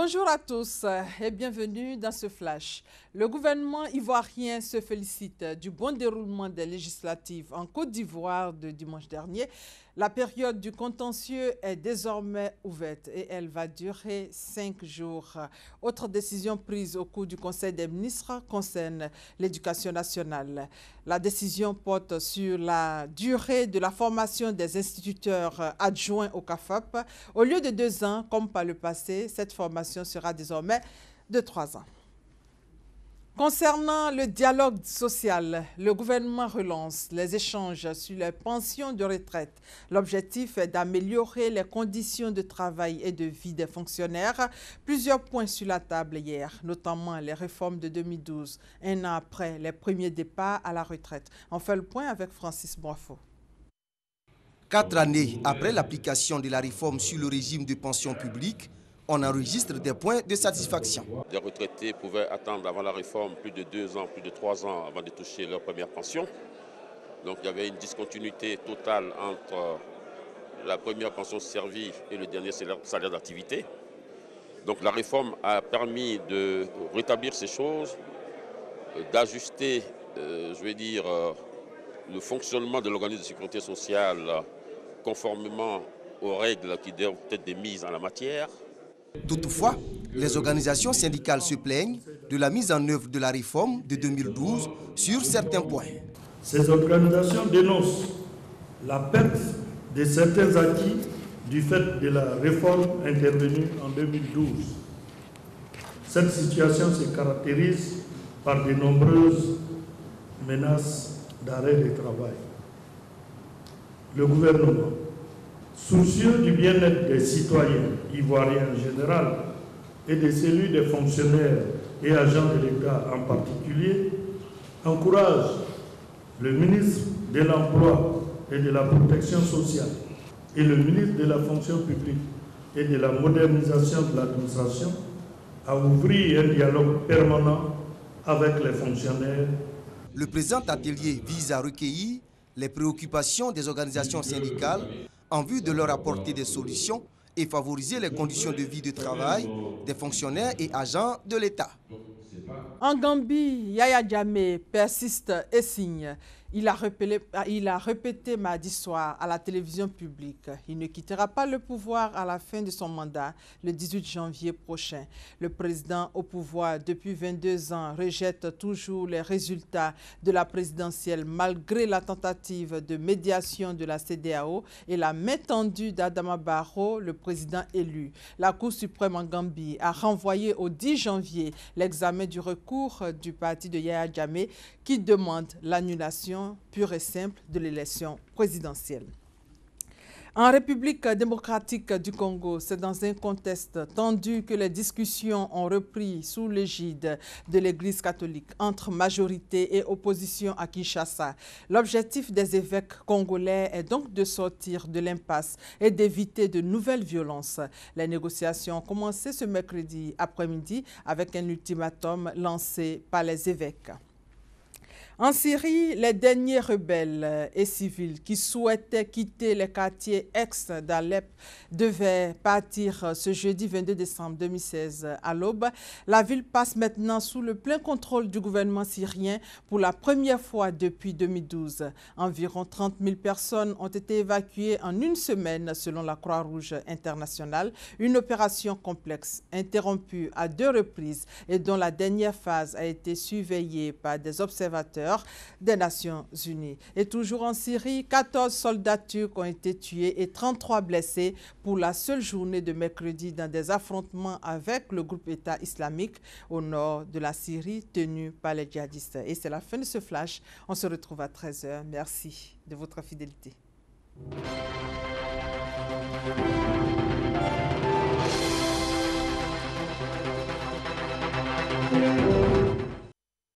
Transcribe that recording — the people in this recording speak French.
Bonjour à tous et bienvenue dans ce flash. Le gouvernement ivoirien se félicite du bon déroulement des législatives en Côte d'Ivoire de dimanche dernier. La période du contentieux est désormais ouverte et elle va durer 5 jours. Autre décision prise au cours du Conseil des ministres concerne l'éducation nationale. La décision porte sur la durée de la formation des instituteurs adjoints au CAFAP. Au lieu de 2 ans, comme par le passé, cette formation sera désormais de 3 ans. Concernant le dialogue social, le gouvernement relance les échanges sur les pensions de retraite. L'objectif est d'améliorer les conditions de travail et de vie des fonctionnaires. Plusieurs points sur la table hier, notamment les réformes de 2012, un an après les premiers départs à la retraite. On fait le point avec Francis Boifo. 4 années après l'application de la réforme sur le régime de pension publique, on enregistre des points de satisfaction. Les retraités pouvaient attendre avant la réforme plus de 2 ans, plus de 3 ans avant de toucher leur première pension. Donc il y avait une discontinuité totale entre la première pension servie et le dernier salaire d'activité. Donc la réforme a permis de rétablir ces choses, d'ajuster, le fonctionnement de l'organisme de sécurité sociale conformément aux règles qui doivent être émises en la matière. Toutefois, les organisations syndicales se plaignent de la mise en œuvre de la réforme de 2012 sur certains points. Ces organisations dénoncent la perte de certains acquis du fait de la réforme intervenue en 2012. Cette situation se caractérise par de nombreuses menaces d'arrêt de travail. Le gouvernement, soucieux du bien-être des citoyens ivoiriens en général et de celui des fonctionnaires et agents de l'État en particulier, encourage le ministre de l'Emploi et de la Protection sociale et le ministre de la Fonction publique et de la modernisation de l'administration à ouvrir un dialogue permanent avec les fonctionnaires. Le présent atelier vise à recueillir les préoccupations des organisations syndicales en vue de leur apporter des solutions et favoriser les conditions de vie de travail des fonctionnaires et agents de l'État. En Gambie, Yaya Jammeh persiste et signe. Il a répété mardi soir à la télévision publique. Il ne quittera pas le pouvoir à la fin de son mandat, le 18 janvier prochain. Le président au pouvoir depuis 22 ans rejette toujours les résultats de la présidentielle malgré la tentative de médiation de la CEDEAO et la main tendue d'Adama Barrow, le président élu. La Cour suprême en Gambie a renvoyé au 10 janvier l'examen du recours du parti de Yaya Jammeh qui demande l'annulation pure et simple de l'élection présidentielle. En République démocratique du Congo, c'est dans un contexte tendu que les discussions ont repris sous l'égide de l'Église catholique entre majorité et opposition à Kinshasa. L'objectif des évêques congolais est donc de sortir de l'impasse et d'éviter de nouvelles violences. Les négociations ont commencé ce mercredi après-midi avec un ultimatum lancé par les évêques. En Syrie, les derniers rebelles et civils qui souhaitaient quitter les quartiers ex-d'Alep devaient partir ce jeudi 22 décembre 2016 à l'aube. La ville passe maintenant sous le plein contrôle du gouvernement syrien pour la première fois depuis 2012. Environ 30 000 personnes ont été évacuées en une semaine selon la Croix-Rouge internationale. Une opération complexe, interrompue à 2 reprises et dont la dernière phase a été surveillée par des observateurs des Nations Unies. Et toujours en Syrie, 14 soldats turcs ont été tués et 33 blessés pour la seule journée de mercredi dans des affrontements avec le groupe État islamique au nord de la Syrie tenu par les djihadistes. Et c'est la fin de ce flash. On se retrouve à 13 h. Merci de votre fidélité.